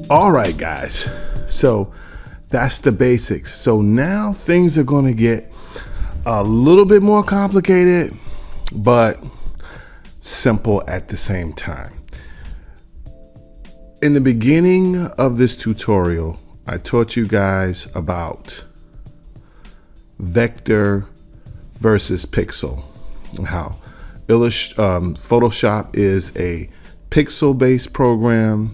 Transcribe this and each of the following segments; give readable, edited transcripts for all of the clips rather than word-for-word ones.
All right, guys. So that's the basics. So now things are going to get a little bit more complicated, but simple at the same time. In the beginning of this tutorial, I taught you guys about vector versus pixel. How Photoshop is a pixel-based program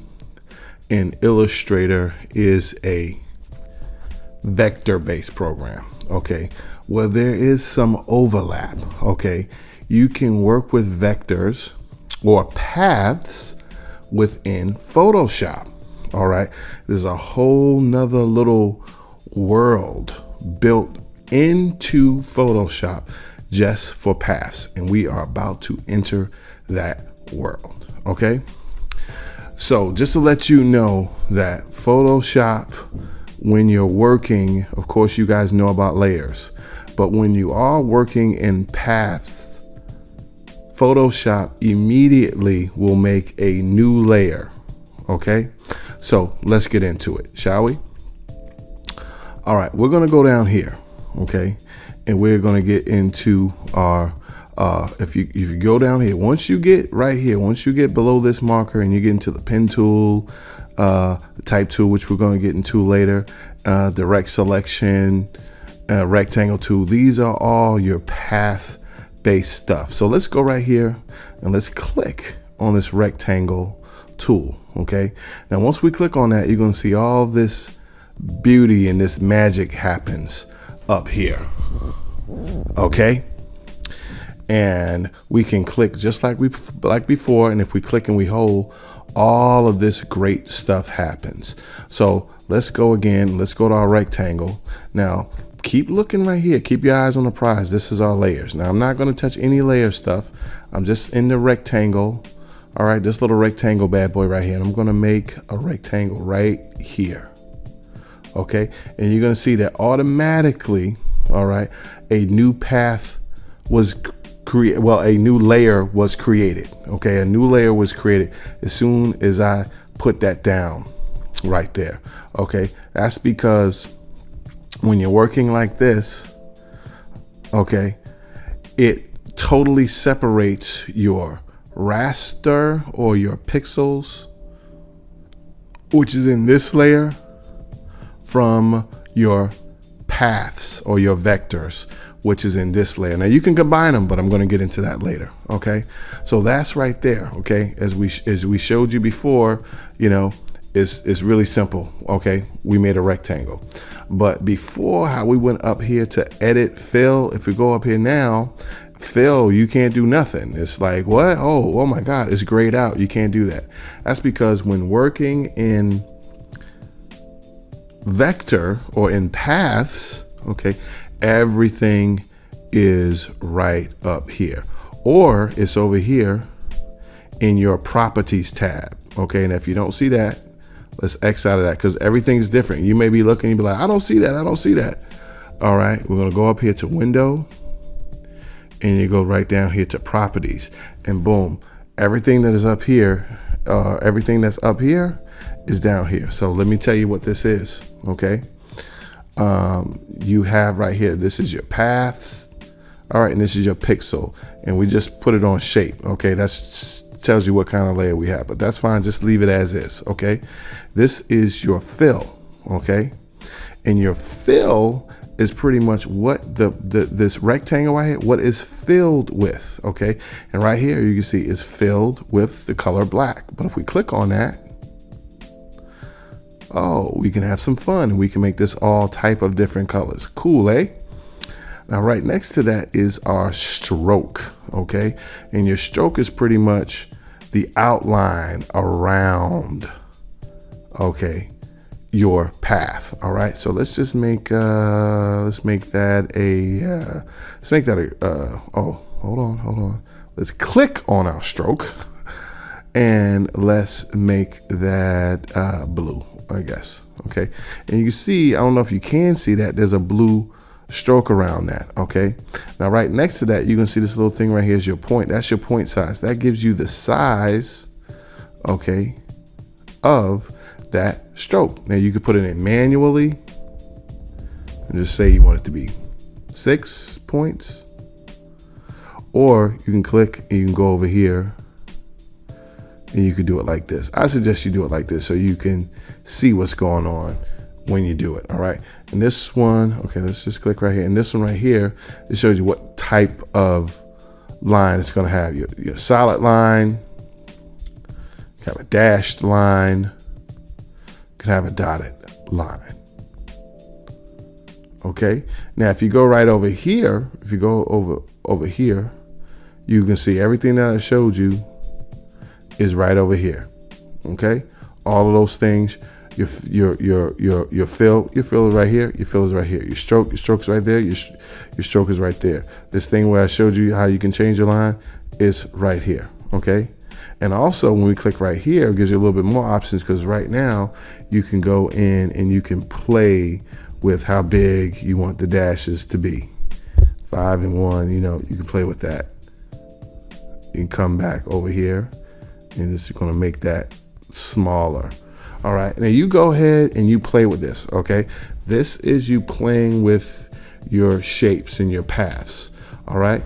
and Illustrator is a vector-based program. Okay, well, there is some overlap. Okay, you can work with vectors or paths within Photoshop. All right, there's a whole nother little world built into Photoshop just for paths, and we are about to enter that world. Okay, so just to let you know that Photoshop, when you're working, of course you guys know about layers, but when you are working in paths, Photoshop immediately will make a new layer. Okay, so let's get into it, shall we? All right, we're gonna go down here, okay, and we're gonna get into our if you go down here, once you get right here, once you get below this marker and you get into the pen tool, the type tool, which we're going to get into later, direct selection, rectangle tool, these are all your path based stuff. So let's go right here and let's click on this rectangle tool. Okay, now once we click on that, you're going to see all this beauty and this magic happens up here. Okay, and we can click just like before, and if we click and we hold, all of this great stuff happens. So let's go again. Let's go to our rectangle. Now keep looking right here. Keep your eyes on the prize. This is our layers. Now I'm not going to touch any layer stuff. I'm just in the rectangle. All right, this little rectangle bad boy right here, and I'm going to make a rectangle right here. Okay, and you're going to see that automatically, all right, a new path was a new layer was created. Okay, a new layer was created as soon as I put that down right there. Okay, that's because when you're working like this, okay, it totally separates your raster or your pixels, which is in this layer, from your paths or your vectors, which is in this layer. Now you can combine them, but I'm going to get into that later. Okay, so that's right there. Okay, as we showed you before, you know, it's really simple. Okay, we made a rectangle, but before, how we went up here to edit fill, if we go up here now, fill, you can't do nothing. It's like, what? Oh my God, it's grayed out. You can't do that. That's because when working in vector or in paths, okay, everything is right up here, or it's over here in your properties tab. Okay, and if you don't see that, let's X out of that, because everything's different. You may be looking and be like, I don't see that, I don't see that. All right, we're gonna go up here to window, and you go right down here to properties, and boom, everything that is up here, everything that's up here is down here. So let me tell you what this is. Okay, you have right here, this is your paths. All right, and this is your pixel, and we just put it on shape. Okay, that's tells you what kind of layer we have, but that's fine, just leave it as is. Okay, this is your fill. Okay, and your fill is pretty much what this rectangle right here, what is filled with. Okay, and right here you can see is filled with the color black. But if we click on that, oh, we can have some fun, and we can make this all type of different colors. Cool, eh? Now right next to that is our stroke. Okay, and your stroke is pretty much the outline around, okay, your path. All right, so let's just make that a oh, hold on, let's click on our stroke and let's make that blue, I guess. Okay, and you can see, I don't know if you can see that, there's a blue stroke around that. Okay, now right next to that, you can see this little thing right here is your point. That's your point size. That gives you the size, okay, of that stroke. Now you can put it in manually and just say you want it to be 6 points, or you can click and you can go over here and you can do it like this. I suggest you do it like this so you can see what's going on when you do it. All right. And this one, okay, let's just click right here. And this one right here, it shows you what type of line it's going to have. Your solid line, you can have a dashed line, you can have a dotted line. Okay. Now, if you go right over here, if you go over here, you can see everything that I showed you is right over here. Okay. All of those things, your fill is right here. Your fill is right here. Your stroke is right there. Your stroke is right there. This thing where I showed you how you can change your line is right here. Okay. And also when we click right here, it gives you a little bit more options, because right now you can go in and you can play with how big you want the dashes to be. 5 and 1, you know, you can play with that. You can come back over here and it's going to make that smaller. All right. Now you go ahead and you play with this. Okay. This is you playing with your shapes and your paths. All right.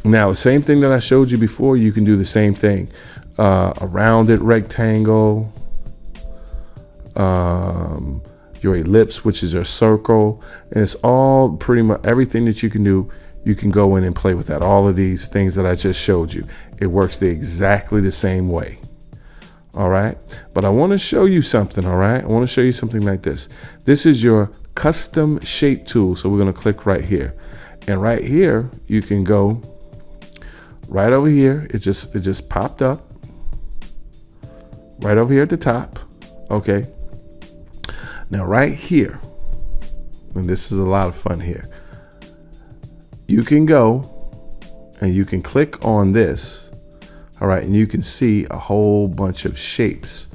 Now, the same thing that I showed you before, you can do the same thing. A rounded rectangle, your ellipse, which is your circle. And it's all pretty much everything that you can do. You can go in and play with that. All of these things that I just showed you, it works exactly the same way. All right. But I want to show you something. All right. I want to show you something like this. This is your custom shape tool. So we're going to click right here. And right here, you can go right over here. It just popped up right over here at the top. Okay. Now right here, and this is a lot of fun here, you can go and you can click on this. All right. And you can see a whole bunch of shapes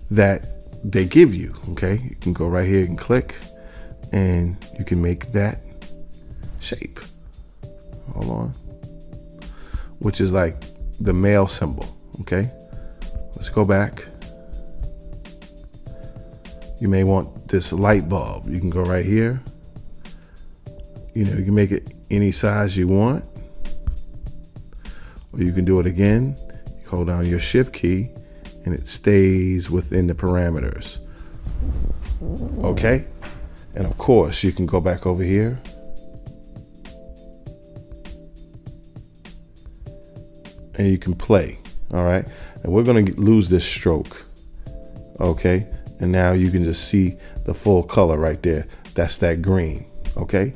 that they give you. Okay. You can go right here and click and you can make that shape. Hold on. Which is like the male symbol. Okay. Let's go back. You may want this light bulb. You can go right here. You know, you can make it any size you want. Or you can do it again. You hold down your shift key and it stays within the parameters. Okay. And of course you can go back over here. And you can play. All right. And we're going to lose this stroke. Okay. And now you can just see the full color right there. That's that green. Okay.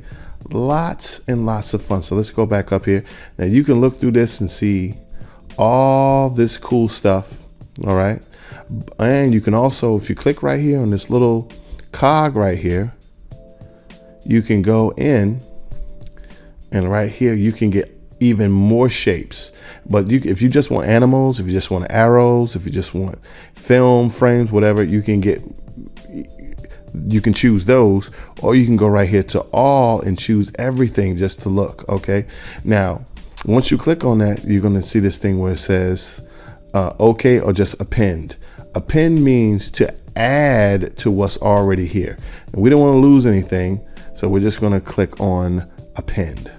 Lots and lots of fun. So let's go back up here. Now you can look through this and see all this cool stuff. All right. And you can also, if you click right here on this little cog right here, you can go in and right here, you can get even more shapes. But if you just want animals, if you just want arrows, if you just want film frames, whatever, you can choose those, or you can go right here to all and choose everything just to look. Okay. Now, once you click on that, you're going to see this thing where it says okay, or just append. Append means to add to what's already here. And we don't want to lose anything. So we're just going to click on append.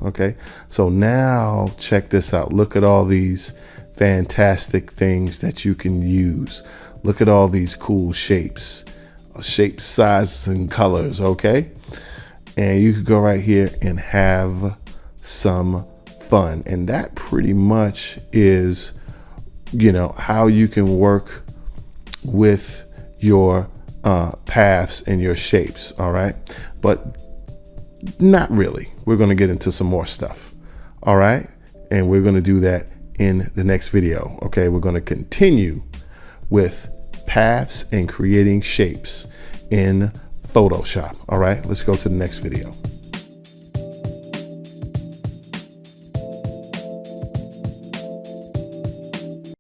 Okay, so now check this out. Look at all these fantastic things that you can use. Look at all these cool shapes, sizes, and colors. Okay, and you could go right here and have some fun. And that pretty much is, you know, how you can work with your paths and your shapes. All right, but not really. We're going to get into some more stuff. All right. And we're going to do that in the next video. Okay. We're going to continue with paths and creating shapes in Photoshop. All right. Let's go to the next video.